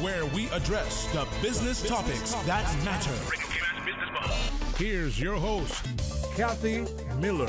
where we address the business topics that matter. Here's your host, Kathy Miller.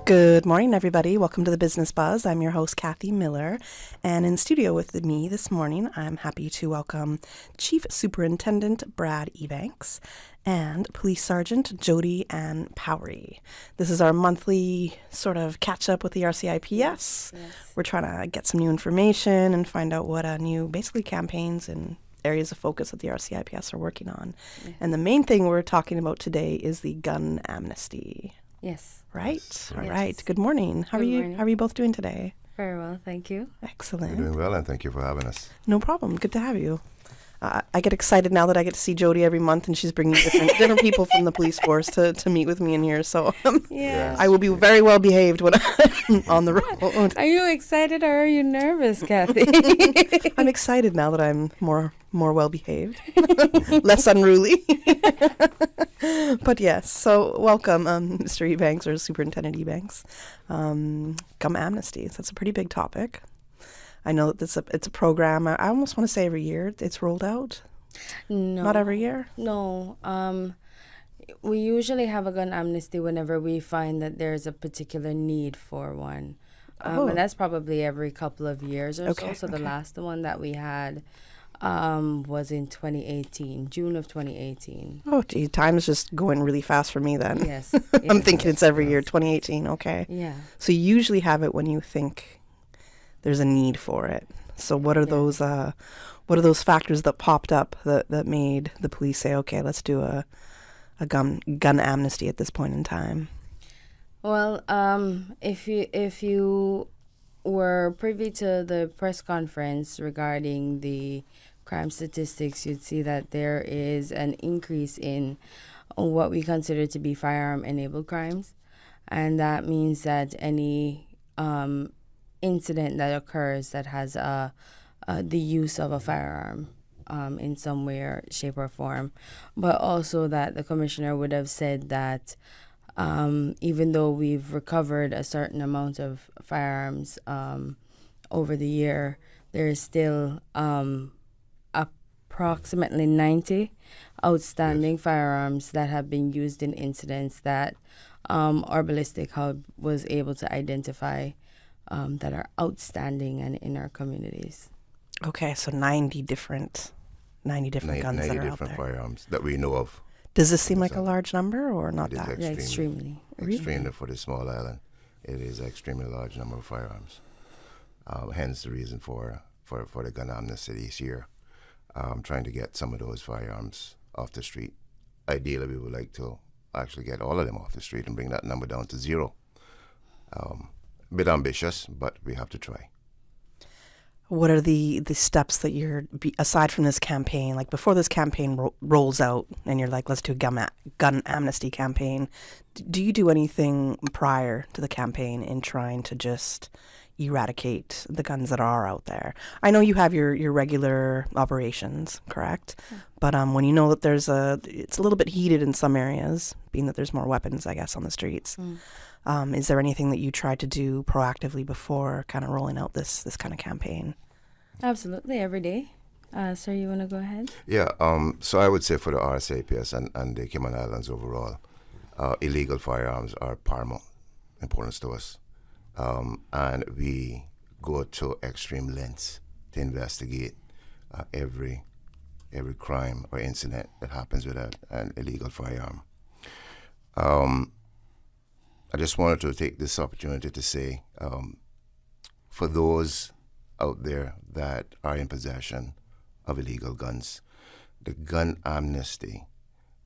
Good morning, everybody. Welcome to the Business Buzz. I'm your host, Kathy Miller. And in studio with me this morning, I'm happy to welcome Chief Superintendent Brad Ebanks and Police Sergeant Jody Ann Powery. This is our monthly sort of catch up with the RCIPS. Yes. We're trying to get some new information and find out what new basically campaigns and areas of focus that the RCIPS are working on. Yes. And the main thing we're talking about today is the gun amnesty. Yes. Right. Yes. All right. Good morning. How are you? How are you both doing today? Very well, thank you. Excellent. You're doing well, and thank you for having us. No problem. Good to have you. I get excited now that I get to see Jody every month, and she's bringing different people from the police force to meet with me in here. So yes. I will be very well behaved when I'm on the road. Are you excited or are you nervous, Kathy? I'm excited now that I'm more well behaved, less unruly. But yes, so welcome, Mr. Ebanks or Superintendent Ebanks. Gun amnesty. So that's a pretty big topic. I know that it's a program. I almost want to say every year it's rolled out. No. Not every year? No. We usually have a gun amnesty whenever we find that there's a particular need for one. And that's probably every couple of years or so. So the last one that we had was in 2018, June of 2018. Oh, gee, time's just going really fast for me then. Yes. I'm thinking it's every year, 2018, okay. Yeah. So you usually have it when you think there's a need for it. So what are those factors that popped up that made the police say, okay, let's do a gun amnesty at this point in time? Well, if you were privy to the press conference regarding the crime statistics, you'd see that there is an increase in what we consider to be firearm-enabled crimes, and that means that any incident that occurs that has the use of a firearm in some way or shape or form, but also that the commissioner would have said that even though we've recovered a certain amount of firearms over the year, there is still approximately 90 outstanding firearms that have been used in incidents that our ballistic hub was able to identify that are outstanding and in our communities. Okay, so 90 different guns that are out there. 90 different firearms that we know of. Does this seem like a large number or not that? Yeah, extremely. Extremely for this small island. It is an extremely large number of firearms. Hence the reason for the gun amnesty this year. Trying to get some of those firearms off the street. Ideally, we would like to actually get all of them off the street and bring that number down to zero. A bit ambitious, but we have to try. What are the steps that aside from this campaign, like before this campaign rolls out and you're like, let's do a gun amnesty campaign, do you do anything prior to the campaign in trying to just eradicate the guns that are out there? I know you have your regular operations, correct? Yeah. But when you know that it's a little bit heated in some areas, being that there's more weapons, I guess, on the streets. Is there anything that you tried to do proactively before kind of rolling out this kind of campaign? Absolutely, every day. Sir, you want to go ahead? Yeah, so I would say for the RCIPS and the Cayman Islands overall, illegal firearms are paramount importance to us. And we go to extreme lengths to investigate every crime or incident that happens with an illegal firearm. I just wanted to take this opportunity to say, for those out there that are in possession of illegal guns, the gun amnesty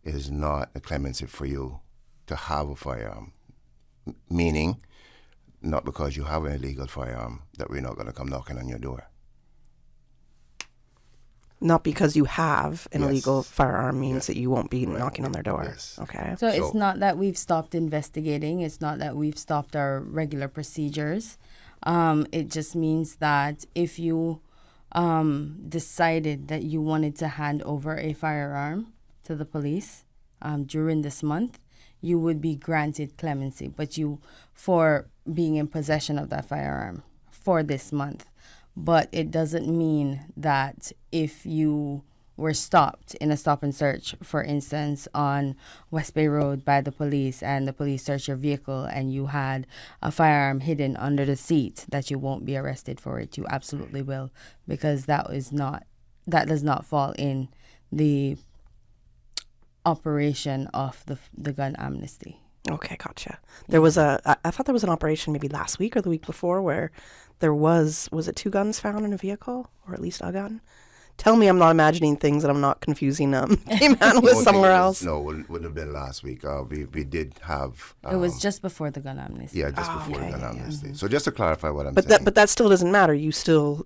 is not a clemency for you to have a firearm, meaning not because you have an illegal firearm that we're not going to come knocking on your door. Not because you have an illegal firearm means that you won't be knocking on their door. Yes. Okay. So it's not that we've stopped investigating. It's not that we've stopped our regular procedures. It just means that if you decided that you wanted to hand over a firearm to the police during this month, you would be granted clemency, but for being in possession of that firearm for this month. but it doesn't mean that if you were stopped in a stop and search, for instance, on West Bay Road by the police, and the police searched your vehicle and you had a firearm hidden under the seat, that you won't be arrested for it. You absolutely will, because that does not fall in the operation of the gun amnesty. Okay, gotcha. There was I thought there was an operation maybe last week or the week before where there was it 2 guns found in a vehicle, or at least a gun? Tell me I'm not imagining things and I'm not confusing a man with somewhere else. No, wouldn't have been last week. We did have... it was just before the gun amnesty. Yeah, just before the gun amnesty. So just to clarify what I'm But saying... that still doesn't matter. You still...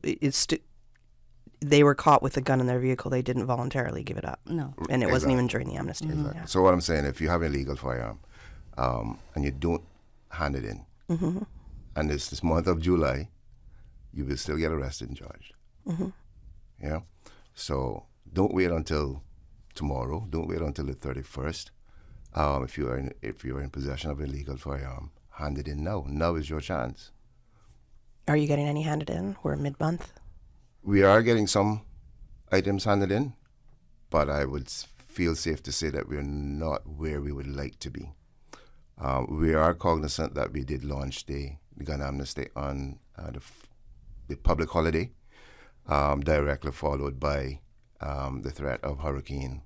they were caught with a gun in their vehicle. They didn't voluntarily give it up. No. And it wasn't even during the amnesty. Exactly. Yeah. So what I'm saying, if you have an illegal firearm and you don't hand it in, and it's this month of July, you will still get arrested and charged. Yeah? So don't wait until tomorrow. Don't wait until the 31st. If you are in possession of a legal firearm, hand it in now. Now is your chance. Are you getting any handed in? We're mid-month. We are getting some items handed in, but I would feel safe to say that we're not where we would like to be. We are cognizant that we did launch the gun amnesty on the public holiday, directly followed by the threat of Hurricane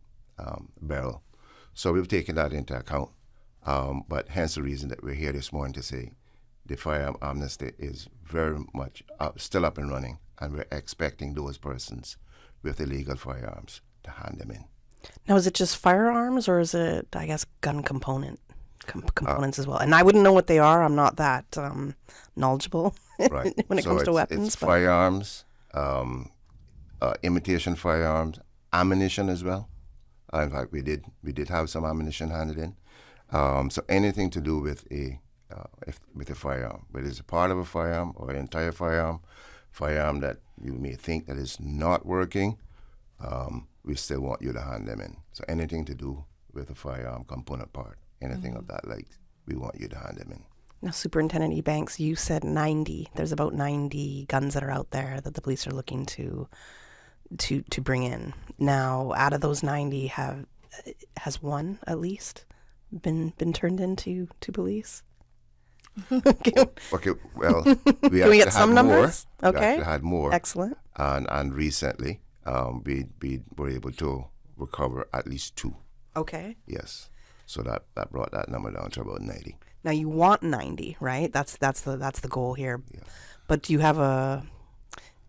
Beryl. So we've taken that into account, but hence the reason that we're here this morning to say the firearm amnesty is very much still up and running, and we're expecting those persons with illegal firearms to hand them in. Now, is it just firearms, or is it, I guess, gun components as well? And I wouldn't know what they are. I'm not that knowledgeable Right. when it comes to weapons. It's firearms, imitation firearms, ammunition as well. In fact, we did have some ammunition handed in. So anything to do with a firearm, whether it's a part of a firearm or an entire firearm that you may think that is not working, we still want you to hand them in. So anything to do with a firearm component part, anything of that like, we want you to hand them in. Now, Superintendent Ebanks, you said 90. There's about 90 guns that are out there that the police are looking to bring in. Now, out of those 90, has one at least been turned into police? Okay, well, we can we get some numbers? More. Okay, we actually had more. Excellent. And recently, we were able to recover at least 2. Okay. Yes, so that brought that number down to about 90. Now you want 90, right? That's the goal here. Yeah. But do you have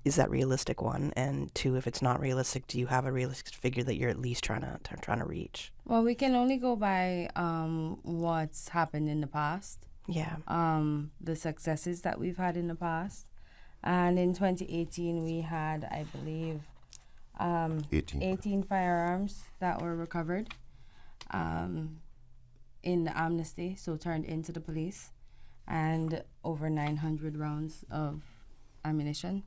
is that realistic, one? And 2, if it's not realistic, do you have a realistic figure that you're at least trying to reach? Well, we can only go by what's happened in the past. Yeah. The successes that we've had in the past. And in 2018, we had, I believe, 18 firearms that were recovered in the amnesty, so turned into the police, and over 900 rounds of ammunition.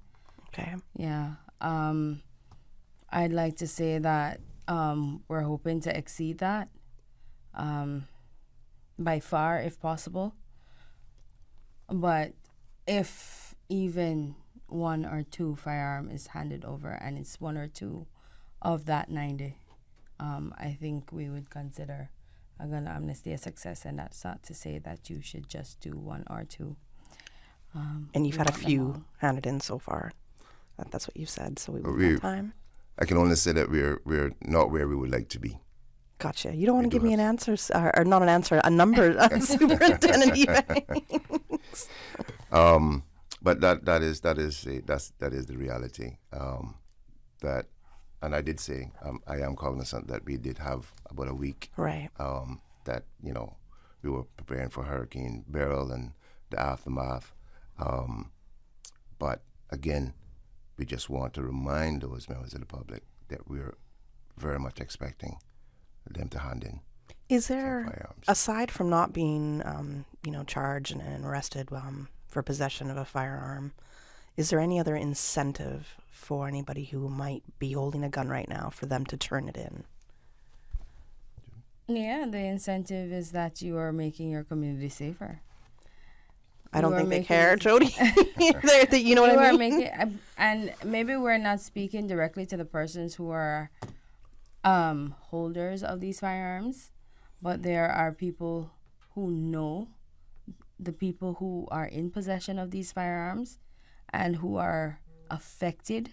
Okay. Yeah. I'd like to say that we're hoping to exceed that by far, if possible. But if even 1 or 2 firearm is handed over and it's 1 or 2 of that 90, I think we would consider a gun amnesty a success, and that's not to say that you should just do 1 or 2. And you've had a few handed in so far. That's what you said. So we have time. I can only say that we're not where we would like to be. Gotcha. You don't want to give me an answer, or not an answer, a number, Superintendent Ebanks. But that is the reality. That, and I did say I am cognizant that we did have about a week. Right. That we were preparing for Hurricane Beryl and the aftermath. But again, we just want to remind those members of the public that we're very much expecting them to hand in. Is there, aside from not being, charged and arrested for possession of a firearm, is there any other incentive for anybody who might be holding a gun right now for them to turn it in? Yeah, the incentive is that you are making your community safer. I don't think they care, Jody. You know what I mean? And maybe we're not speaking directly to the persons who are holders of these firearms, but there are people who know the people who are in possession of these firearms and who are affected,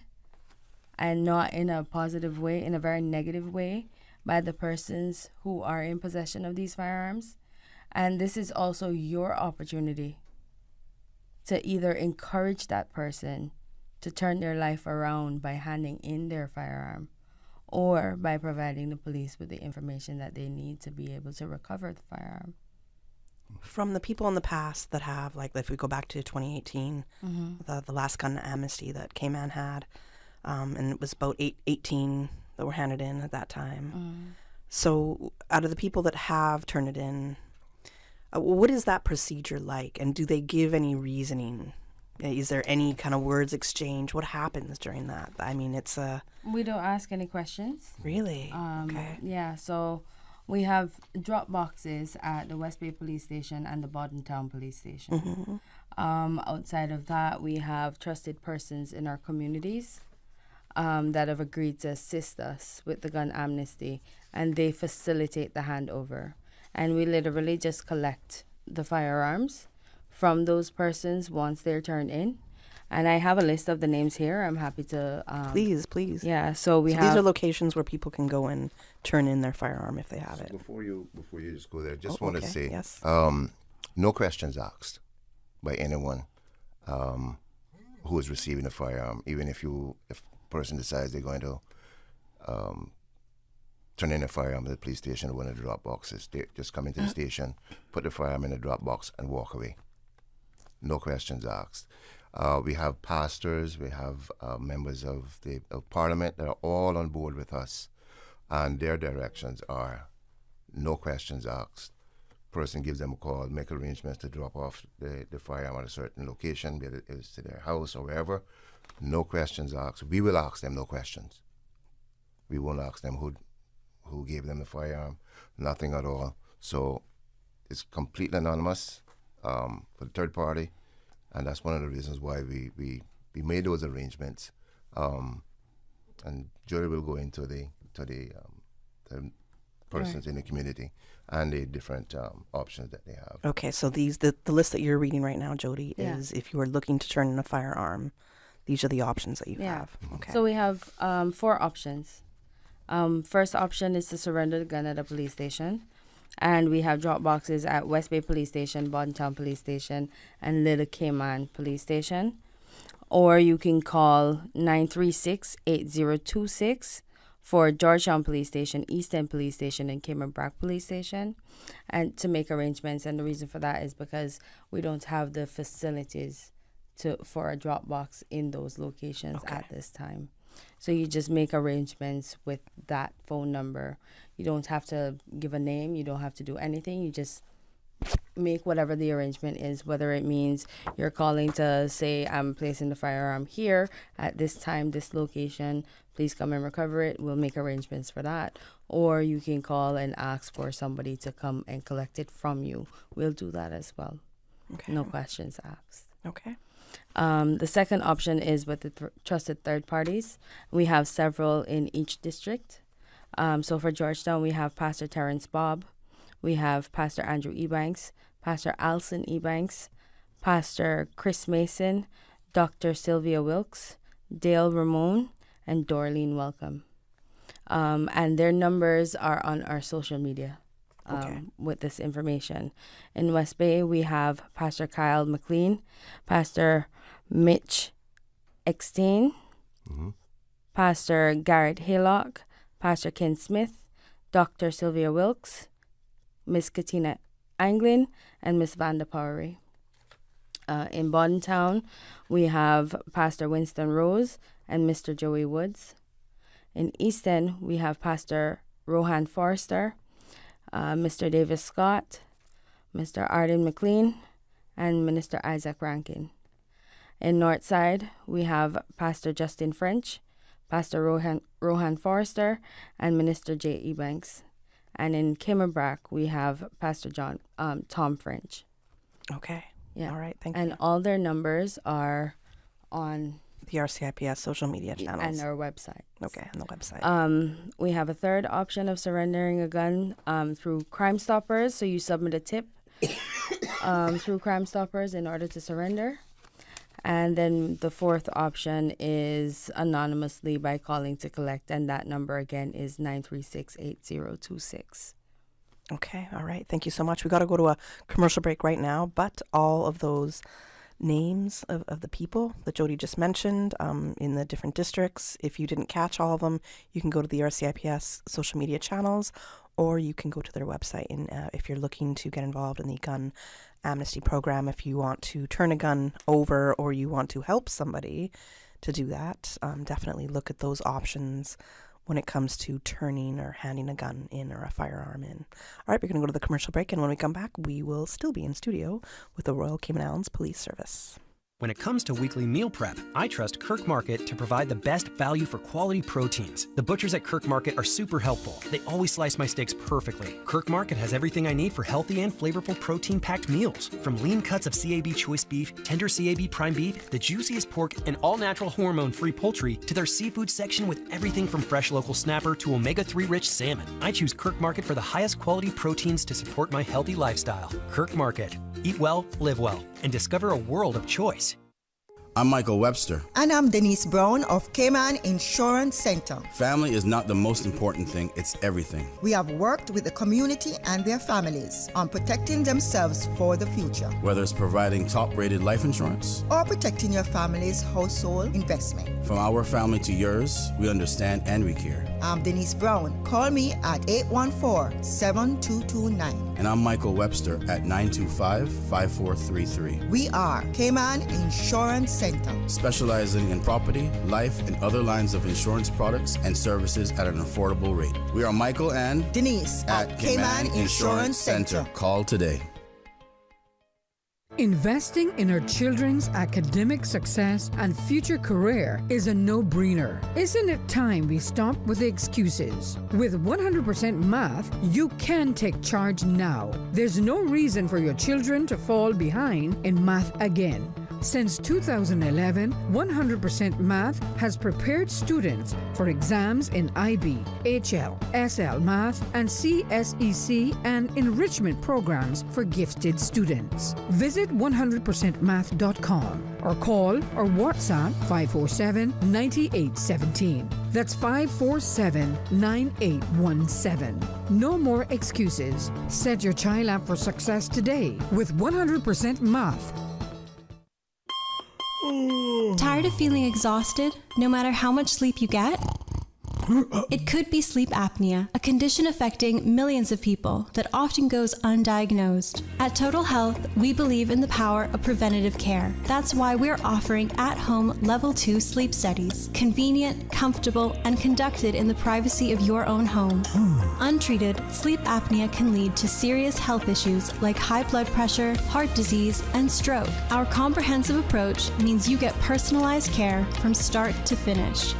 and not in a positive way, in a very negative way, by the persons who are in possession of these firearms. And this is also your opportunity to either encourage that person to turn their life around by handing in their firearm, or by providing the police with the information that they need to be able to recover the firearm. From the people in the past that have, like, if we go back to 2018, the last gun amnesty that Cayman had, and it was about 18 that were handed in at that time. So out of the people that have turned it in, what is that procedure like? And do they give any reasoning? Is there any kind of words exchange? What happens during that? I mean, it's a... We don't ask any questions. Really? Okay. Yeah, so we have drop boxes at the West Bay Police Station and the Bodden Town Police Station. Outside of that, we have trusted persons in our communities that have agreed to assist us with the gun amnesty, and they facilitate the handover. And we literally just collect the firearms from those persons once they're turned in. And I have a list of the names here. I'm happy to... Please. Yeah, so these are locations where people can go and turn in their firearm if they have it. Before you just go there, just want to say, yes. No questions asked by anyone who is receiving a firearm. Even if a person decides they're going to turn in a firearm at the police station or one of the drop boxes, they just come into the station, put the firearm in the drop box, and walk away. No questions asked. We have pastors, we have members of Parliament that are all on board with us, and their directions are no questions asked. Person gives them a call, make arrangements to drop off the firearm at a certain location, whether it's to their house or wherever. No questions asked. We will ask them no questions. We won't ask them who gave them the firearm, nothing at all. So it's completely anonymous for the third party. And that's one of the reasons why we made those arrangements. And Jody will go into the persons in the community and the different options that they have. Okay, so the list that you're reading right now, Jody, is if you are looking to turn in a firearm, these are the options that you have. Okay. So we have 4 options. First option is to surrender the gun at a police station. And we have drop boxes at West Bay Police Station, Bodden Town Police Station, and Little Cayman Police Station. Or you can call 936-8026 for Georgetown Police Station, East End Police Station, and Cayman Brac Police Station, and to make arrangements. And the reason for that is because we don't have the facilities for a drop box in those locations at this time. So you just make arrangements with that phone number. You don't have to give a name. You don't have to do anything. You just make whatever the arrangement is, whether it means you're calling to say, I'm placing the firearm here at this time, this location. Please come and recover it. We'll make arrangements for that. Or you can call and ask for somebody to come and collect it from you. We'll do that as well. Okay. No questions asked. Okay. The second option is with the trusted third parties. We have several in each district. So for Georgetown, we have Pastor Terrence Bobb. We have Pastor Andrew Ebanks, Pastor Alson Ebanks, Pastor Chris Mason, Dr. Sylvia Wilkes, Dale Ramon, and Dorleen Welcome. And their numbers are on our social media with this information. In West Bay, we have Pastor Kyle McLean, Pastor Mitch Eckstein, Pastor Garrett Haylock, Pastor Ken Smith, Dr. Sylvia Wilkes, Miss Katina Anglin, and Miss Vanda Powery. In Bodden Town, we have Pastor Winston Rose and Mr. Joey Woods. In Easton, we have Pastor Rohan Forrester, Mr. Davis Scott, Mr. Arden McLean, and Minister Isaac Rankin. In Northside, we have Pastor Justin French, Pastor Rohan Forrester, and Minister J. Ebanks. And in Cayman Brac, we have Pastor Tom French. Okay. Yeah. All right. Thank And you. all their numbers are on The RCIPS social media channels. and our website. Okay, on the website. We have a third option of surrendering a gun through Crime Stoppers. So you submit a tip through Crime Stoppers in order to surrender. And then the fourth option is anonymously by calling to collect. And that number again is 936-8026. Okay, all right. Thank you so much. We got to go to a commercial break right now, but all of those names of the people that Jody just mentioned in the different districts, if you didn't catch all of them, you can go to the RCIPS social media channels, or you can go to their website. And if you're looking to get involved in the gun amnesty program, if you want to turn a gun over or you want to help somebody to do that, definitely look at those options when it comes to turning or handing a gun in or a firearm in. All right, we're going to go to the commercial break, and when we come back, we will still be in studio with the Royal Cayman Islands Police Service. When it comes to weekly meal prep, I trust Kirk Market to provide the best value for quality proteins. The butchers at Kirk Market are super helpful. They always slice my steaks perfectly. Kirk Market has everything I need for healthy and flavorful protein-packed meals. From lean cuts of CAB choice beef, tender CAB prime beef, the juiciest pork, and all-natural hormone-free poultry, to their seafood section with everything from fresh local snapper to omega-3 rich salmon. I choose Kirk Market for the highest quality proteins to support my healthy lifestyle. Kirk Market. Eat well, live well, and discover a world of choice. I'm Michael Webster. And I'm Denise Brown of Cayman Insurance Center. Family is not the most important thing, it's everything. We have worked with the community and their families on protecting themselves for the future, Whether it's providing top-rated life insurance, or protecting your family's household investment. from our family to yours, we understand and we care. I'm Denise Brown. Call me at 814-7229. And I'm Michael Webster at 925-5433. We are Cayman Insurance Center. Specializing in property, life, and other lines of insurance products and services at an affordable rate. We are Michael and Denise at Cayman Insurance Center. Call today. Investing in our children's academic success and future career is a no-brainer. Isn't it time we stop with the excuses? With 100% math, you can take charge now. There's no reason for your children to fall behind in math again. Since 2011, 100% Math has prepared students for exams in IB, HL, SL Math, and CSEC and enrichment programs for gifted students. Visit 100%math.com or call or WhatsApp 547-9817. That's 547-9817. No more excuses. Set your child up for success today with 100% Math. Tired of feeling exhausted, no matter how much sleep you get? It could be sleep apnea, a condition affecting millions of people that often goes undiagnosed. At Total Health, we believe in the power of preventative care. That's why we're offering at-home Level 2 sleep studies, convenient, comfortable, and conducted in the privacy of your own home. Untreated, sleep apnea can lead to serious health issues like high blood pressure, heart disease, and stroke. Our comprehensive approach means you get personalized care from start to finish.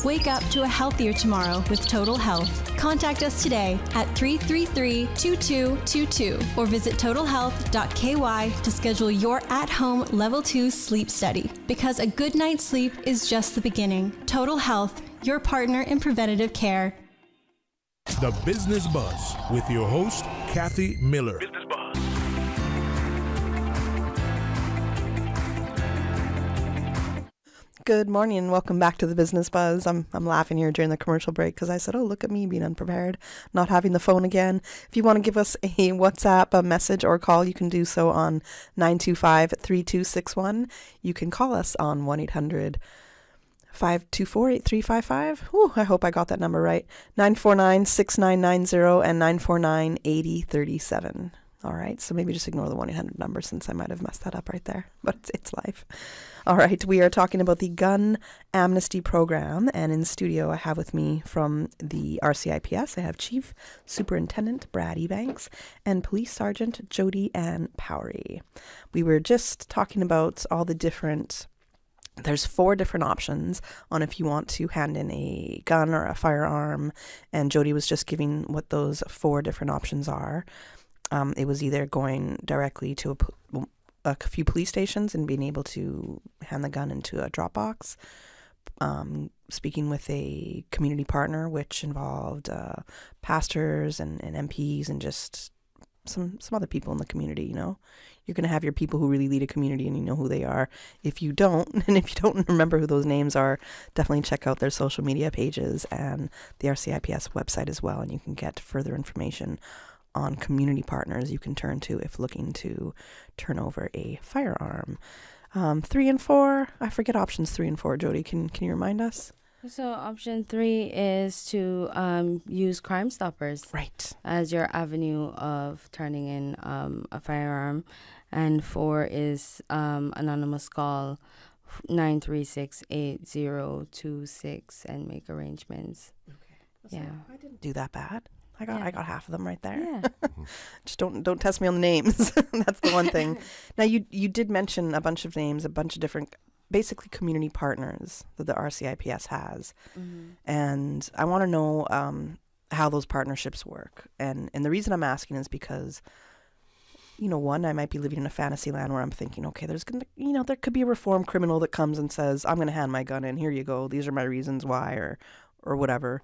Wake up to a healthier tomorrow with Total Health. Contact us today at 333-2222 or visit totalhealth.ky to schedule your at-home Level 2 sleep study. Because a good night's sleep is just the beginning. Total Health, your partner in preventative care. The Business Buzz with your host, Kathy Miller. Good morning and welcome back to the Business Buzz. I'm laughing here during the commercial break because I said, oh, look at me being unprepared, not having the phone again. If you want to give us a WhatsApp, a message, or call, you can do so on 925-3261. You can call us on 1-800-524-8355. I hope I got that number right. 949-6990 and 949-8037. All right, so maybe just ignore the 1-800 number since I might have messed that up right there, but it's live. All right, we are talking about the gun amnesty program, and in studio I have with me from the RCIPS, I have Chief Superintendent Brad Ebanks and Police Sergeant Jody Ann Powery. We were just talking about all the different, there's 4 different options on if you want to hand in a gun or a firearm, and Jody was just giving what those 4 different options are. It was either going directly to a few police stations and being able to hand the gun into a drop box. Speaking with a community partner, which involved pastors and MPs and just some other people in the community. You know, you're going to have your people who really lead a community, and you know who they are. If you don't, and if you don't remember who those names are, definitely check out their social media pages and the RCIPS website as well, and you can get further information on community partners you can turn to if looking to turn over a firearm. 3 and 4, I forget options 3 and 4. Jody, can you remind us? So option 3 is to use Crime Stoppers Right. as your avenue of turning in a firearm, and 4 is anonymous call 936-8026 and make arrangements. Okay. Yeah. I didn't do that bad. I got half of them right there. Yeah. Just don't test me on the names. That's the one thing. Now you did mention a bunch of names, a bunch of different, basically community partners that the RCIPS has, and I want to know how those partnerships work. And the reason I'm asking is because, you know, one, I might be living in a fantasy land where I'm thinking, okay, there's gonna, you know, there could be a reformed criminal that comes and says, I'm gonna hand my gun in. Here you go. These are my reasons why, or whatever.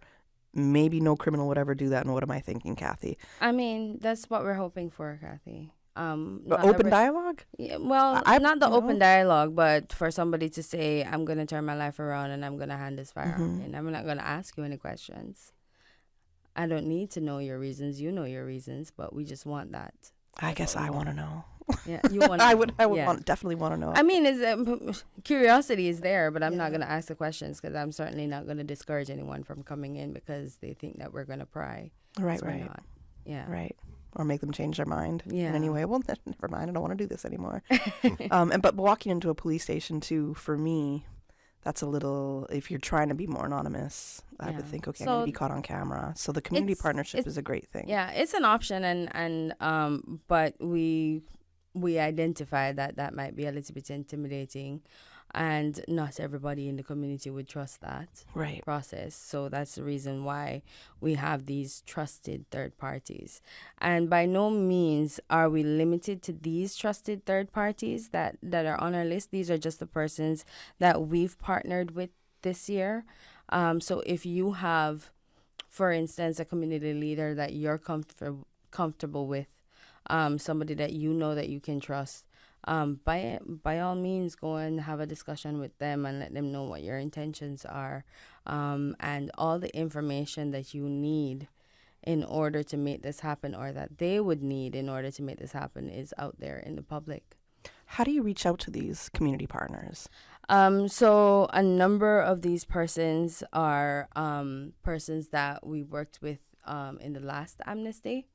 Maybe no criminal would ever do that. And what am I thinking, Kathy? I mean, that's what we're hoping for, Kathy. Open dialogue? Yeah, well, not the open dialogue, but for somebody to say, I'm going to turn my life around and I'm going to hand this firearm in. I'm not going to ask you any questions. I don't need to know your reasons. You know your reasons, but we just want that. I guess I want to know. Yeah, you want. I would definitely want to know. I mean, curiosity is there, but I'm not going to ask the questions because I'm certainly not going to discourage anyone from coming in because they think that we're going to pry. Right, We're right. not. Yeah. Right. Or make them change their mind. Yeah. And anyway, well, never mind. I don't want to do this anymore. But walking into a police station too, for me, that's a little. If you're trying to be more anonymous, I would think, okay, I'm going to be caught on camera. So the community partnership is a great thing. Yeah, it's an option, and but we identify that might be a little bit intimidating, and not everybody in the community would trust that process. So that's the reason why we have these trusted third parties. And by no means are we limited to these trusted third parties that are on our list. These are just the persons that we've partnered with this year. So if you have, for instance, a community leader that you're comfortable with, somebody that you know that you can trust, by all means, go and have a discussion with them and let them know what your intentions are, and all the information that you need in order to make this happen, or that they would need in order to make this happen, is out there in the public. How do you reach out to these community partners? So a number of these persons are persons that we worked with in the last Amnesty.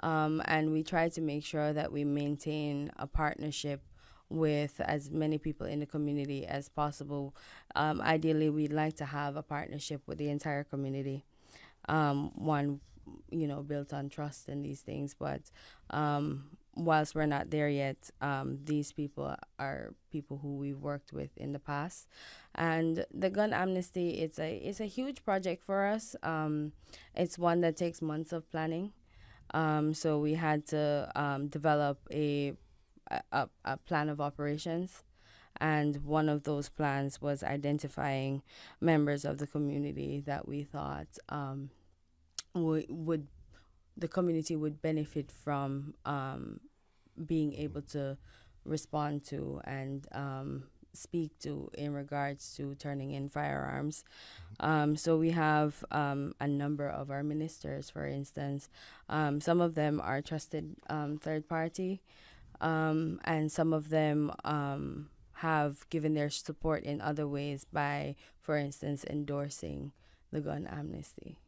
And we try to make sure that we maintain a partnership with as many people in the community as possible. Ideally, we'd like to have a partnership with the entire community. One, built on trust and these things. But whilst we're not there yet, these people are people who we've worked with in the past. And the gun amnesty, it's a huge project for us. It's one that takes months of planning. So we had to develop a plan of operations, and one of those plans was identifying members of the community that we thought the community would benefit from being able to respond to and speak to in regards to turning in firearms. So we have a number of our ministers, for instance. Some of them are trusted third party, and some of them have given their support in other ways by, for instance, endorsing the gun amnesty.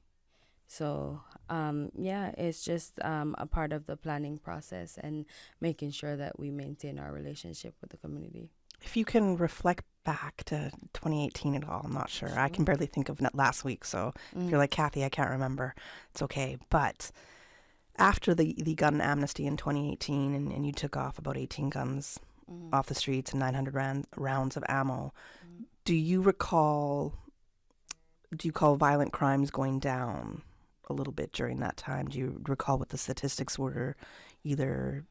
So, it's just a part of the planning process and making sure that we maintain our relationship with the community. If you can reflect back to 2018 at all, I'm not sure. I can barely think of last week. So if you're like, Kathy, I can't remember, it's okay. But after the gun amnesty in 2018 and you took off about 18 guns off the streets and 900 rounds of ammo, do you recall violent crimes going down a little bit during that time? Do you recall what the statistics were, either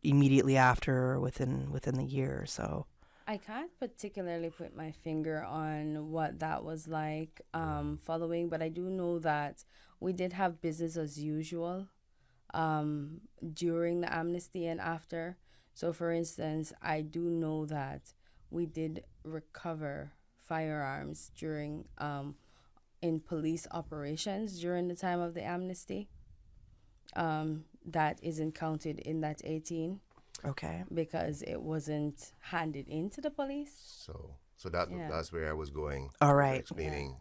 immediately after or within the year or so? I can't particularly put my finger on what that was like following, but I do know that we did have business as usual during the amnesty and after. So, for instance, I do know that we did recover firearms during in police operations during the time of the amnesty. That isn't counted in that 18. Okay. Because it wasn't handed in to the police. So that's where I was going. All right. Explaining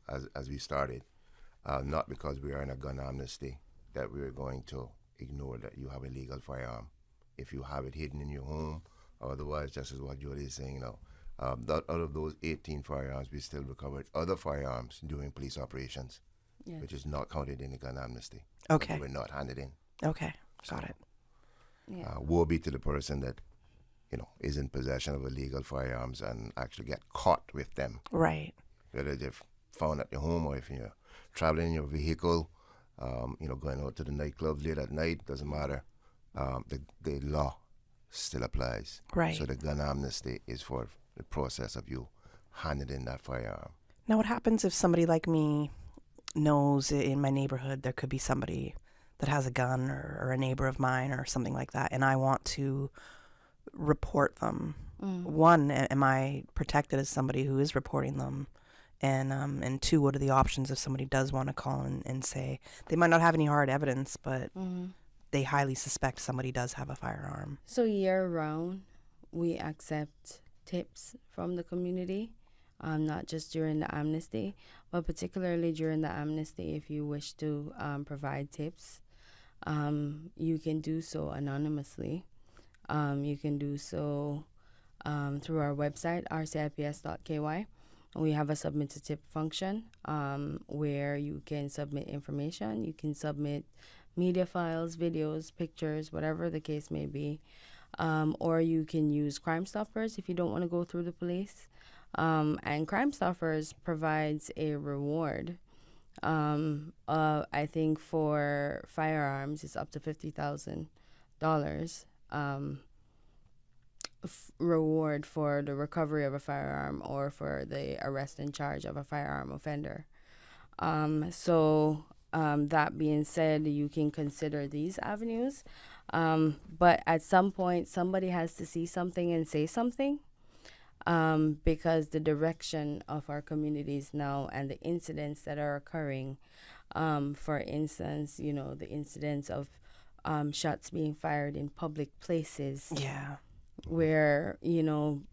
as we started, not because we are in a gun amnesty that we are going to ignore that you have a legal firearm. If you have it hidden in your home, or otherwise, just as what Jody is saying now, out of those 18 firearms, we still recovered other firearms during police operations, which is not counted in the gun amnesty. Okay. They were not handed in. Okay. Got it. Yeah. Woe be to the person that, is in possession of illegal firearms and actually get caught with them. Right. Whether they're found at your home or if you're traveling in your vehicle, going out to the nightclubs late at night, doesn't matter. The law still applies. Right. So the gun amnesty is for the process of you handing in that firearm. Now, what happens if somebody like me knows in my neighborhood there could be somebody that has a gun or a neighbor of mine or something like that, and I want to report them? One, am I protected as somebody who is reporting them? And two, what are the options if somebody does want to call and say they might not have any hard evidence, but they highly suspect somebody does have a firearm? So year round, we accept tips from the community, not just during the amnesty, but particularly during the amnesty. If you wish to provide tips, you can do so anonymously. You can do so through our website, rcips.ky. We have a submit a tip function where you can submit information. You can submit media files, videos, pictures, whatever the case may be. Or you can use Crime Stoppers if you don't want to go through the police. And Crime Stoppers provides a reward. I think for firearms, it's up to $50,000 reward for the recovery of a firearm or for the arrest and charge of a firearm offender. That being said, you can consider these avenues. But at some point, somebody has to see something and say something. Because the direction of our communities now and the incidents that are occurring, for instance, the incidents of shots being fired in public places. Yeah. Where,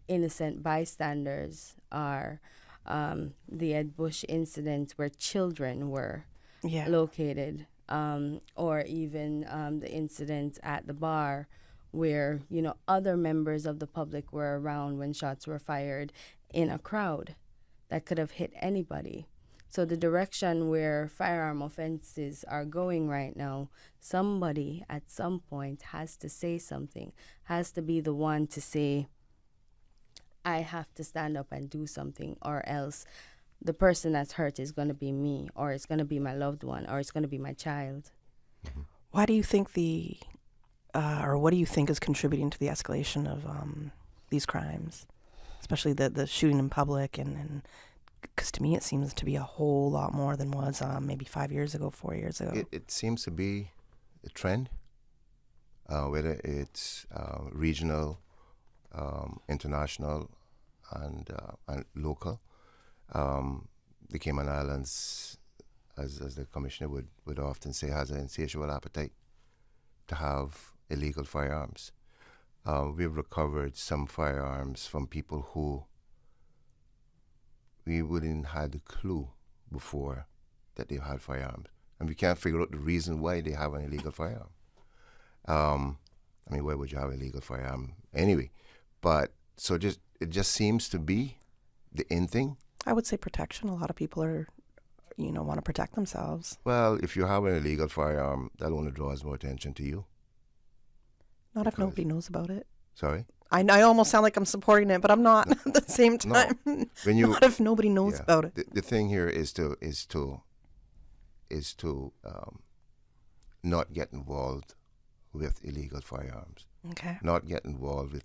innocent bystanders are, the Ed Bush incident where children were located, or even the incident at the bar where, other members of the public were around when shots were fired in a crowd that could have hit anybody. So the direction where firearm offenses are going right now, somebody at some point has to say something, has to be the one to say, I have to stand up and do something, or else the person that's hurt is going to be me, or it's going to be my loved one, or it's going to be my child. Why do you think what do you think is contributing to the escalation of these crimes, especially the shooting in public? And because to me it seems to be a whole lot more than was maybe 5 years ago, 4 years ago. It seems to be a trend, whether it's regional, international, and local. The Cayman Islands, as the commissioner would often say, has an insatiable appetite to have illegal firearms. We've recovered some firearms from people who we wouldn't had a clue before that they had firearms, and we can't figure out the reason why they have an illegal firearm. Why would you have an illegal firearm anyway? But it just seems to be the in thing. I would say protection. A lot of people are, want to protect themselves. Well, if you have an illegal firearm, that only draws more attention to you. Not if nobody knows about it. Sorry? I almost sound like I'm supporting it, but I'm not at the same time. No. Not if nobody knows about it. The thing here is to not get involved with illegal firearms. Okay. Not get involved with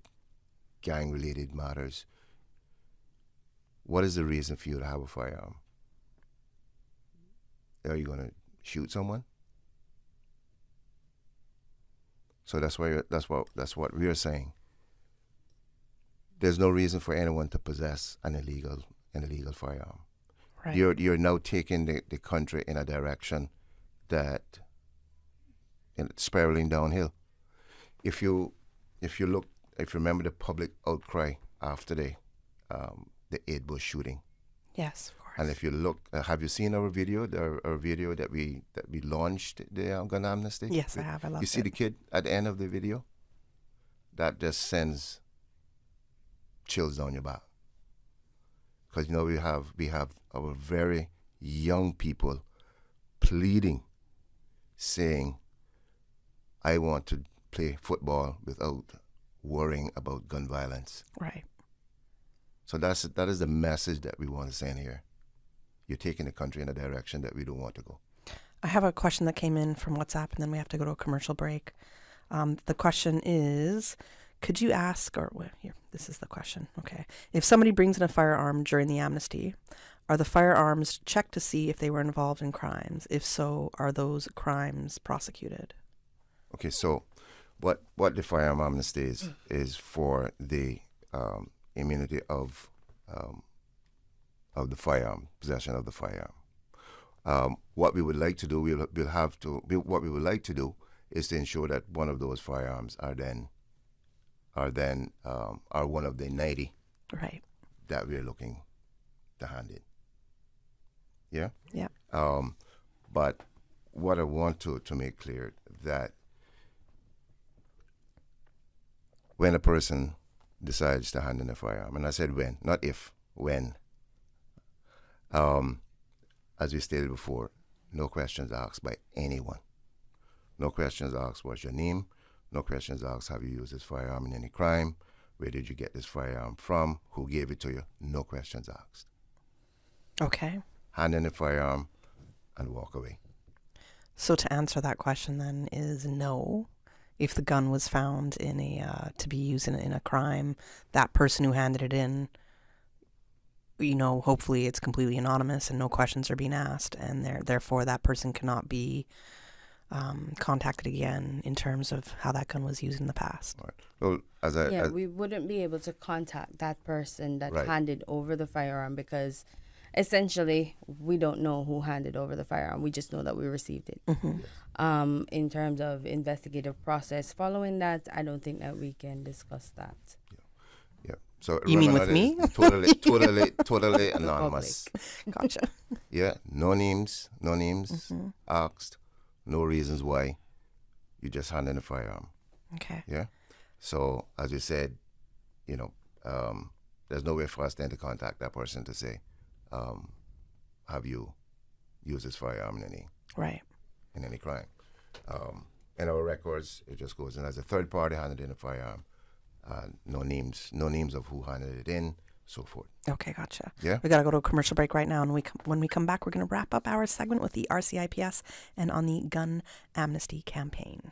gang-related matters. What is the reason for you to have a firearm? Are you going to shoot someone? So that's what we're saying. There's no reason for anyone to possess an illegal firearm. Right. You're now taking the country in a direction that it's spiraling downhill. If you remember the public outcry after the 8 Bush shooting. Yes, of course. And if you look, have you seen our video? Our video that we launched, the gun amnesty. Yes, I have. I love it. You see the kid at the end of the video? That just sends chills down your back. Because we have our very young people pleading, saying, "I want to play football without worrying about gun violence." Right. So that is the message that we want to send here. You're taking the country in a direction that we don't want to go. I have a question that came in from WhatsApp, and then we have to go to a commercial break. The question is, could you ask, this is the question, okay. If somebody brings in a firearm during the amnesty, are the firearms checked to see if they were involved in crimes? If so, are those crimes prosecuted? Okay, so what the firearm amnesty is for the immunity of the firearm, possession of the firearm. What we would like to do, what we would like to do is to ensure that one of those firearms are one of the 90 right. that we're looking to hand in. Yeah? Yeah. But what I want to make clear that when a person decides to hand in a firearm, and I said when, not if, when. As we stated before, no questions asked by anyone. No questions asked, what's your name? No questions asked, have you used this firearm in any crime? Where did you get this firearm from? Who gave it to you? No questions asked. Okay. Hand in the firearm and walk away. So to answer that question then is no. If the gun was found in to be used in a crime, that person who handed it in, hopefully it's completely anonymous and no questions are being asked, and therefore that person cannot be contacted again in terms of how that gun was used in the past. Right. Well, we wouldn't be able to contact that person that right. handed over the firearm because essentially we don't know who handed over the firearm. We just know that we received it. Mm-hmm. In terms of investigative process following that, I don't think that we can discuss that. Yeah. So you mean with me? Totally anonymous. Gotcha. Yeah. No names mm-hmm. asked. No reasons why. You just hand in a firearm. Okay. Yeah. So as you said, there's no way for us then to contact that person to say, have you used this firearm in any crime? In our records, it just goes in as a third party handed in a firearm. No names of who handed it in, so forth. Okay, gotcha. Yeah. We got to go to a commercial break right now, and when we come back, we're going to wrap up our segment with the RCIPS and on the gun amnesty campaign.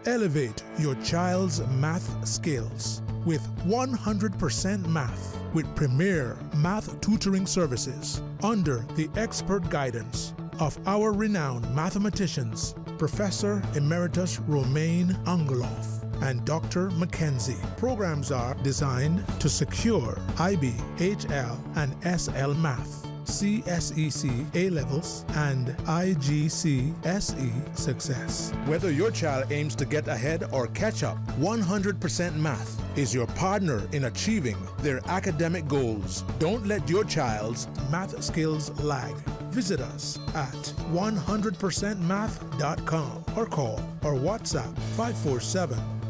Elevate your child's math skills with 100% Math with premier math tutoring services under the expert guidance of our renowned mathematicians, Professor Emeritus Romain Angelov and Dr. Mackenzie. Programs are designed to secure IB, HL, and SL math, CSEC A-levels, and IGC SE success. Whether your child aims to get ahead or catch up, 100% Math is your partner in achieving their academic goals. Don't let your child's math skills lag. Visit us at 100percentmath.com or call or WhatsApp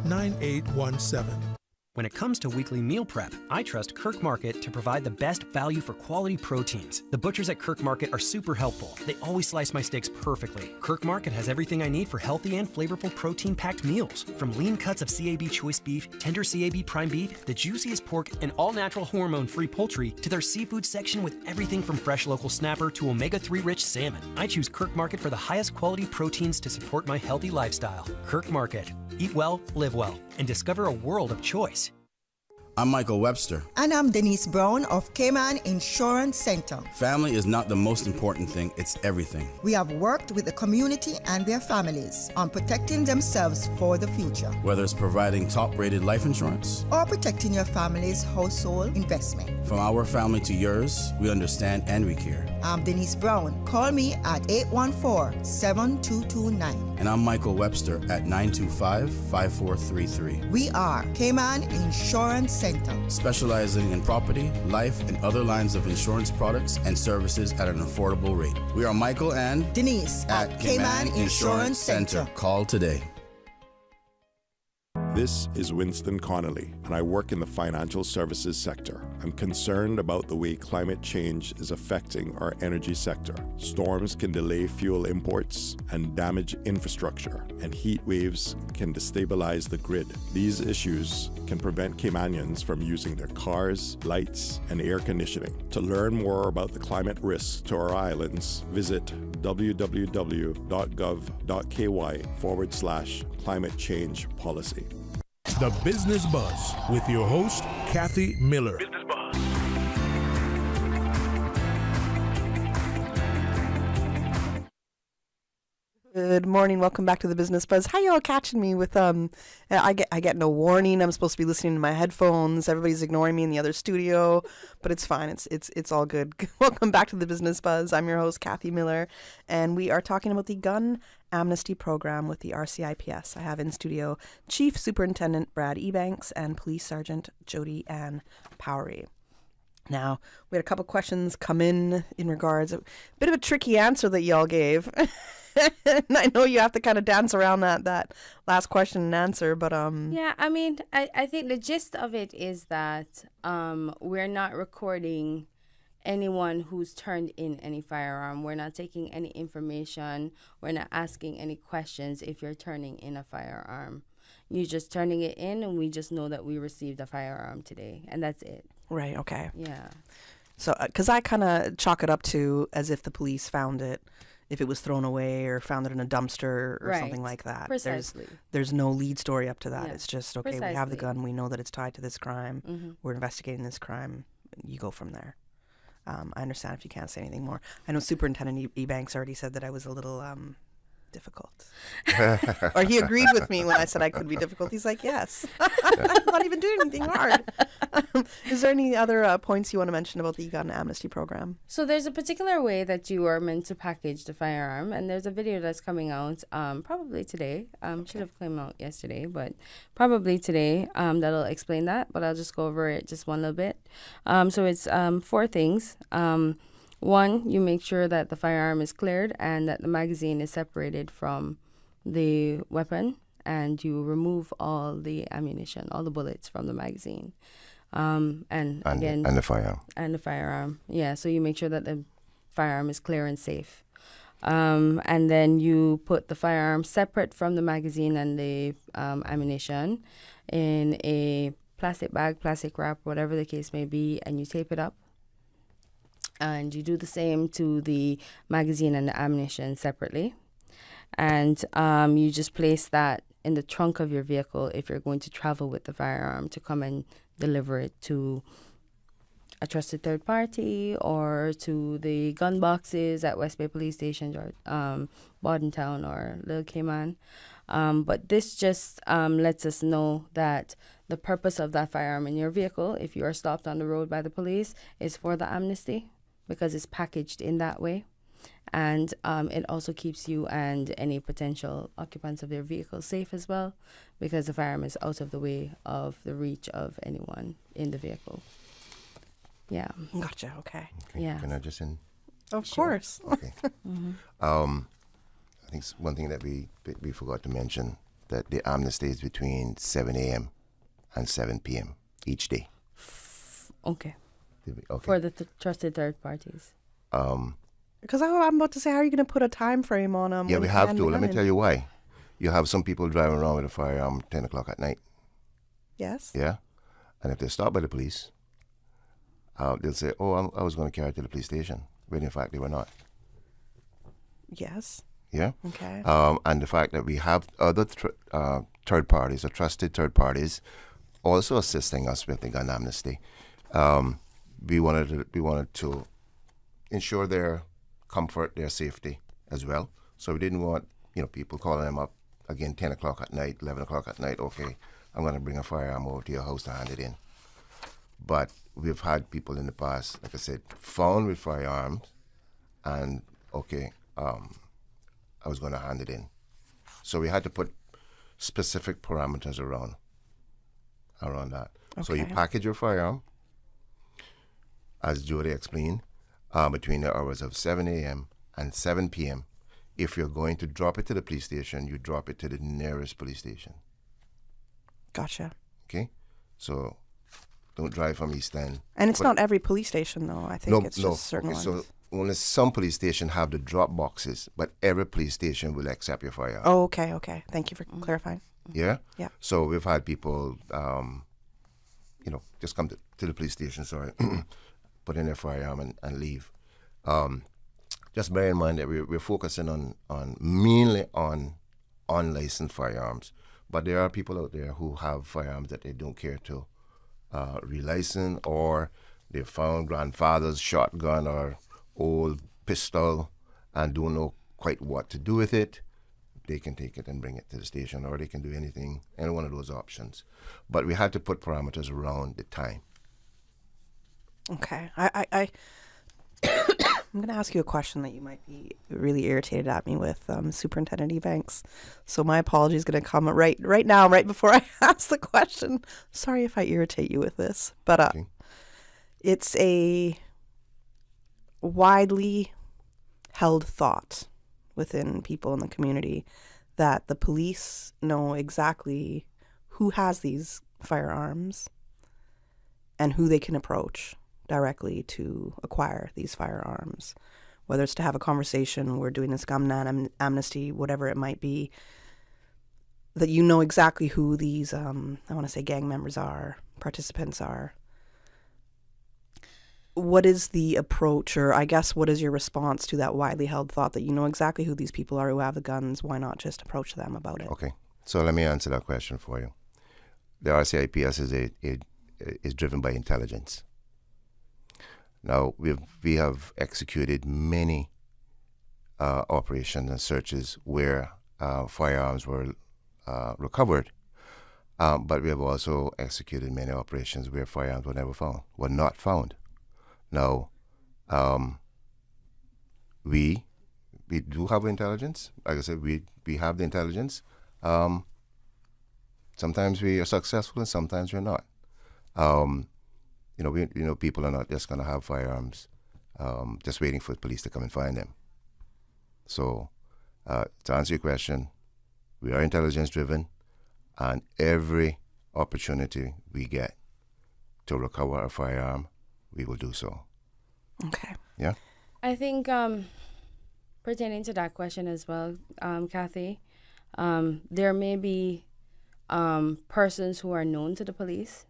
547-9817. When it comes to weekly meal prep, I trust Kirk Market to provide the best value for quality proteins. The butchers at Kirk Market are super helpful. They always slice my steaks perfectly. Kirk Market has everything I need for healthy and flavorful protein-packed meals. From lean cuts of CAB choice beef, tender CAB prime beef, the juiciest pork, and all-natural hormone-free poultry, to their seafood section with everything from fresh local snapper to omega-3 rich salmon. I choose Kirk Market for the highest quality proteins to support my healthy lifestyle. Kirk Market. Eat well, live well, and discover a world of choice. I'm Michael Webster. And I'm Denise Brown of Cayman Insurance Center. Family is not the most important thing, it's everything. We have worked with the community and their families on protecting themselves for the future, Whether it's providing top-rated life insurance, or protecting your family's household investment. from our family to yours, we understand and we care. I'm Denise Brown. Call me at 814-7229. And I'm Michael Webster at 925-5433. We are Cayman Insurance Center. Specializing in property, life, and other lines of insurance products and services at an affordable rate. We are Michael and Denise at Cayman Insurance Center. Call today. This is Winston Connolly, and I work in the financial services sector. I'm concerned about the way climate change is affecting our energy sector. Storms can delay fuel imports and damage infrastructure, and heat waves can destabilize the grid. These issues can prevent Caymanians from using their cars, lights, and air conditioning. To learn more about the climate risks to our islands, visit www.gov.ky/climate change policy. The Business Buzz with your host, Kathy Miller. Good morning. Welcome back to the Business Buzz. How y'all catching me with I get no warning. I'm supposed to be listening to my headphones. Everybody's ignoring me in the other studio, but it's fine. It's all good. Welcome back to the Business Buzz. I'm your host, Kathy Miller, and we are talking about the gun amnesty program with the RCIPS. I have in studio Chief Superintendent Brad Ebanks and Police Sergeant Jody Ann Powery. Now, we had a couple questions come in regards, a bit of a tricky answer that y'all gave. And I know you have to kind of dance around that last question and answer, but Yeah, I mean, I think the gist of it is that we're not recording anyone who's turned in any firearm. We're not taking any information. We're not asking any questions if you're turning in a firearm. You're just turning it in, and we just know that we received a firearm today, and that's it. right, okay. Yeah. So, because I kind of chalk it up to as if the police found it, if it was thrown away or found it in a dumpster or something like that. Precisely. There's no lead story up to that. Yeah. It's just, okay, we have the gun. We know that it's tied to this crime. Mm-hmm. We're investigating this crime. You go from there. I understand if you can't say anything more. I know Superintendent Ebanks already said that I was a little difficult. Or he agreed with me when I said I could be difficult. He's like, yes. I'm not even doing anything hard. Is there any other points you want to mention about the gun amnesty program? So there's a particular way that you are meant to package the firearm, and there's a video that's coming out probably today. Should have come out yesterday, but probably today that'll explain that, but I'll just go over it just one little bit. So it's 4 things. One, you make sure that the firearm is cleared and that the magazine is separated from the weapon, and you remove all the ammunition, all the bullets from the magazine. And the firearm. Yeah, so you make sure that the firearm is clear and safe. And then you put the firearm separate from the magazine and the ammunition in a plastic bag, plastic wrap, whatever the case may be, and you tape it up. And you do the same to the magazine and the ammunition separately. And you just place that in the trunk of your vehicle if you're going to travel with the firearm to come and deliver it to a trusted third party or to the gun boxes at West Bay Police Station or Bordentown or Little Cayman. But this just lets us know that the purpose of that firearm in your vehicle, if you are stopped on the road by the police, is for the amnesty, because it's packaged in that way. And it also keeps you and any potential occupants of their vehicle safe as well, because the firearm is out of the way of the reach of anyone in the vehicle. Yeah. Gotcha, okay. Yeah. Can I just in? Of course. Okay. I think one thing that we forgot to mention, that the amnesty is between 7 a.m. and 7 p.m. each day. Okay. Okay. For the trusted third parties. Because I'm about to say, how are you going to put a time frame on them? Yeah, we have to. Let me tell you why. You have some people driving around with a firearm 10 o'clock at night. Yes. Yeah? And if they're stopped by the police, they'll say, oh, I was going to carry it to the police station. When in fact, they were not. Yes. Yeah? Okay. And the fact that we have other third parties or trusted third parties also assisting us with the gun amnesty. We wanted to ensure their comfort, their safety as well. So we didn't want people calling them up again 10 o'clock at night, 11 o'clock at night. Okay, I'm going to bring a firearm over to your house to hand it in. But we've had people in the past, like I said, found with firearms, and okay, I was going to hand it in. So we had to put specific parameters around that. Okay. So you package your firearm, as Jody explained, between the hours of 7 a.m. and 7 p.m. If you're going to drop it to the police station, you drop it to the nearest police station. Gotcha. Okay? So don't drive from East End. And it's not every police station, though. I think it's just certain ones. So only some police stations have the drop boxes, but every police station will accept your firearm. Oh, okay. Thank you for clarifying. Yeah? Yeah. So we've had people, just come to the police station, put in their firearm and leave. Just bear in mind that we're focusing on mainly on unlicensed firearms, but there are people out there who have firearms that they don't care to relicense, or they found grandfather's shotgun or old pistol and don't know quite what to do with it. They can take it and bring it to the station, or they can do any one of those options. But we had to put parameters around the time. Okay. I'm going to ask you a question that you might be really irritated at me with, Superintendent Ebanks. So my apology is going to come right now, right before I ask the question. Sorry if I irritate you with this, but okay. It's a widely held thought within people in the community that the police know exactly who has these firearms and who they can approach directly to acquire these firearms, whether it's to have a conversation, we're doing this gun amnesty, whatever it might be, that you know exactly who these, I want to say gang members are, participants are. What is the approach, or I guess what is your response to that widely held thought that you know exactly who these people are who have the guns? Why not just approach them about it? Okay, so let me answer that question for you. The RCIPS is driven by intelligence. Now, we have executed many operations and searches where firearms were recovered, but we have also executed many operations where firearms were not found. Now, we do have intelligence. Like I said, we have the intelligence. Sometimes we are successful and sometimes we're not. People are not just going to have firearms just waiting for the police to come and find them. So, to answer your question, we are intelligence-driven, and every opportunity we get to recover a firearm, we will do so. Okay. Yeah? I think pertaining to that question as well, Kathy, there may be persons who are known to the police,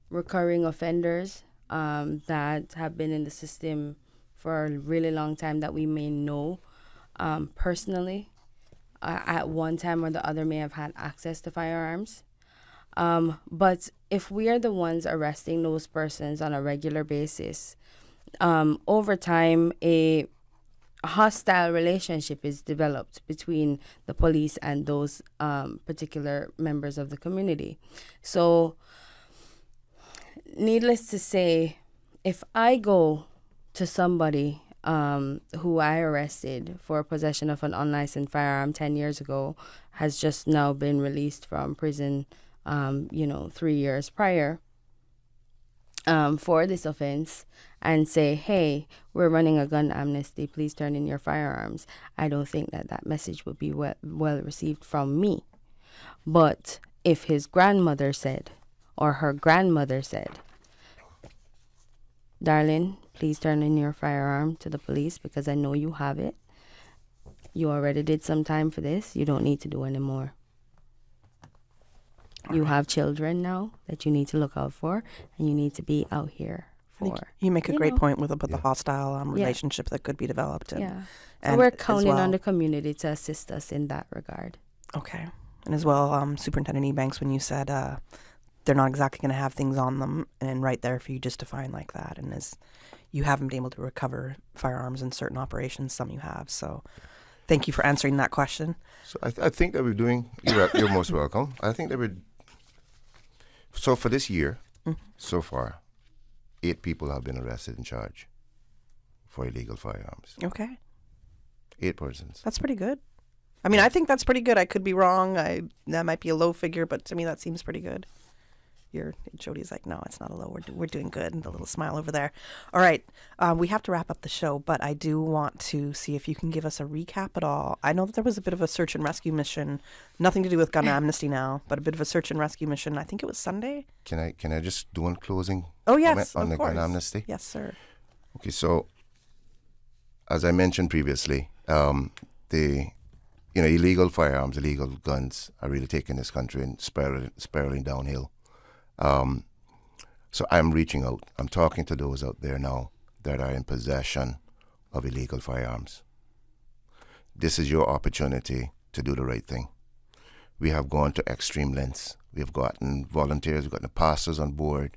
recurring offenders that have been in the system for a really long time that we may know personally. At one time or the other may have had access to firearms. But if we are the ones arresting those persons on a regular basis, over time a hostile relationship is developed between the police and those particular members of the community. So, needless to say, if I go to somebody who I arrested for possession of an unlicensed firearm 10 years ago, has just now been released from prison, 3 years prior, for this offense, and say, hey, we're running a gun amnesty, please turn in your firearms, I don't think that message would be well received from me. But if his grandmother said or her grandmother said, "Darling, please turn in your firearm to the police because I know you have it. You already did some time for this. You don't need to do any more. You have children now that you need to look out for, and you need to be out here for." You make a great point with the hostile relationship that could be developed. So And we're counting on the community to assist us in that regard. Okay. And as well, Superintendent Ebanks, when you said they're not exactly going to have things on them and right there for you just to find like that, and as you haven't been able to recover firearms in certain operations, some you have. So thank you for answering that question. So I think that we're doing, you're most welcome. I think that so for this year, so far, 8 people have been arrested and charged for illegal firearms. Okay. 8 persons. That's pretty good. I mean, I think that's pretty good. I could be wrong. That might be a low figure, but to me that seems pretty good. Jody's like, no, it's not a low. We're doing good. And the little smile over there. All right. We have to wrap up the show, but I do want to see if you can give us a recap at all. I know that there was a bit of a search and rescue mission, nothing to do with gun amnesty now, but a bit of a search and rescue mission. I think it was Sunday. Can I just do one closing comment on the course. gun amnesty? Yes, sir. Okay, so as I mentioned previously, the illegal firearms, illegal guns are really taking this country and spiraling downhill. So I'm reaching out. I'm talking to those out there now that are in possession of illegal firearms. This is your opportunity to do the right thing. We have gone to extreme lengths. We have gotten volunteers, we've gotten the pastors on board,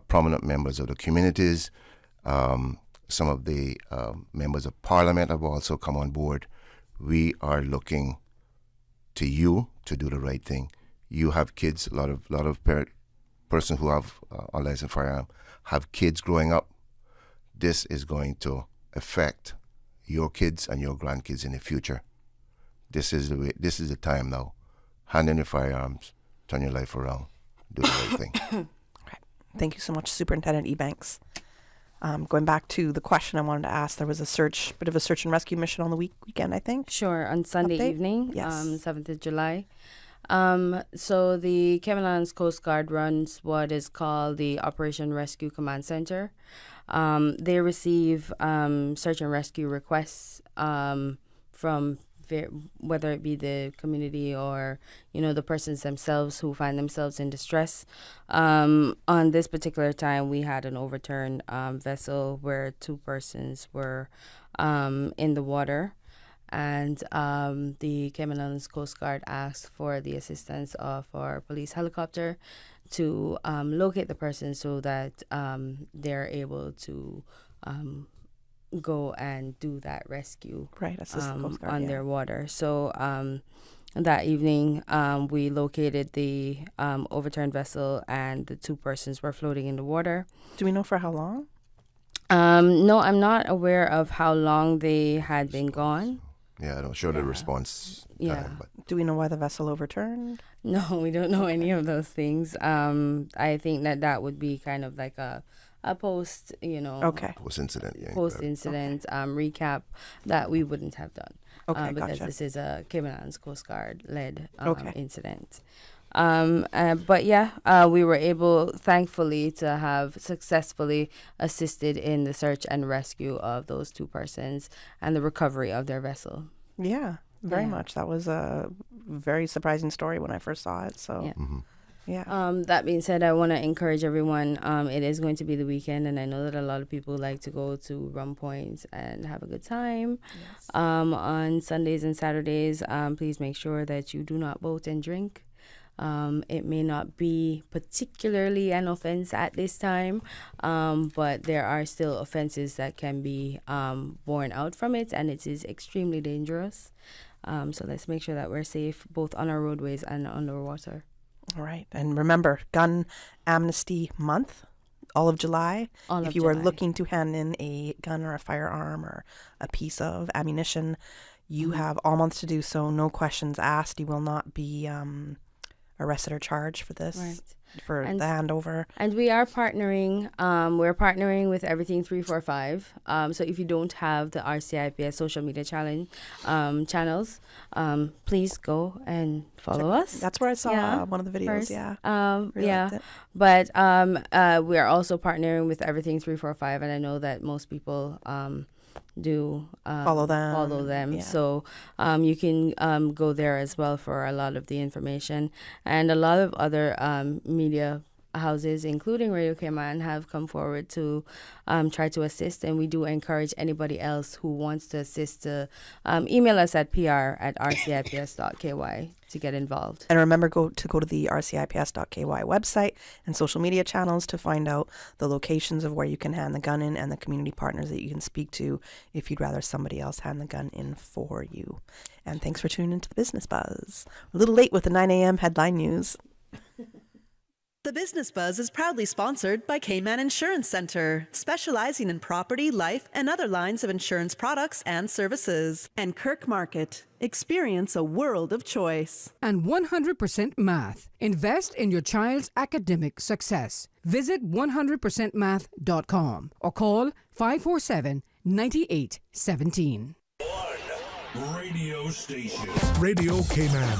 prominent members of the communities. Some of the members of parliament have also come on board. We are looking to you to do the right thing. You have kids, a lot of persons who have unlicensed firearm have kids growing up. This is going to affect your kids and your grandkids in the future. This is the time now. Hand in your firearms, turn your life around, do the right thing. Right. Thank you so much, Superintendent Ebanks. Going back to the question I wanted to ask, there was a bit of a search and rescue mission on the weekend, I think. Sure, on Sunday evening, yes. 7th of July. So the Cayman Islands Coast Guard runs what is called the Operation Rescue Command Center. They receive search and rescue requests from whether it be the community or the persons themselves who find themselves in distress. On this particular time, we had an overturned vessel where 2 persons were in the water. And the Cayman Islands Coast Guard asked for the assistance of our police helicopter to locate the person so that they're able to go and do that rescue assist the Coast Guard, on their water. So that evening, we located the overturned vessel and the 2 persons were floating in the water. Do we know for how long? No, I'm not aware of how long they had been gone. Yeah, I don't show the response time. But. Do we know why the vessel overturned? No, we don't know any of those things. I think that would be kind of like a post, post-incident, post-incident recap that we wouldn't have done. Okay, because gotcha. this is a Cayman Islands Coast Guard led incident. But we were able, thankfully, to have successfully assisted in the search and rescue of those 2 persons and the recovery of their vessel. Yeah, very much. That was a very surprising story when I first saw it. So, that being said, I want to encourage everyone. It is going to be the weekend, and I know that a lot of people like to go to Rum Point and have a good time. Yes. On Sundays and Saturdays, please make sure that you do not boat and drink. It may not be particularly an offense at this time, but there are still offenses that can be borne out from it, and it is extremely dangerous. So let's make sure that we're safe both on our roadways and underwater. All right. And remember, Gun Amnesty Month, all of July. If you are looking to hand in a gun or a firearm or a piece of ammunition, you have all month to do so. No questions asked. You will not be arrested or charged for this. Right. for the handover. And we are partnering. We're partnering with Everything 345. So if you don't have the RCIPS social media channels, please go and follow us. That's where I saw one of the videos. First. Really liked it. But we are also partnering with Everything 345, and I know that most people do follow them. Yeah. So you can go there as well for a lot of the information. And a lot of other media houses, including Radio Cayman, have come forward to try to assist, and we do encourage anybody else who wants to assist to email us at pr@rcips.ky to get involved. And remember, go to the rcips.ky website and social media channels to find out the locations of where you can hand the gun in and the community partners that you can speak to if you'd rather somebody else hand the gun in for you. And thanks for tuning into the Business Buzz. We're a little late with the 9 a.m. headline news. The Business Buzz is proudly sponsored by Cayman Insurance Center, specializing in property, life, and other lines of insurance products and services. And Kirk Market. Experience a world of choice. And 100% Math. Invest in your child's academic success. Visit 100%math.com or call 547-9817. One radio station. Radio Cayman.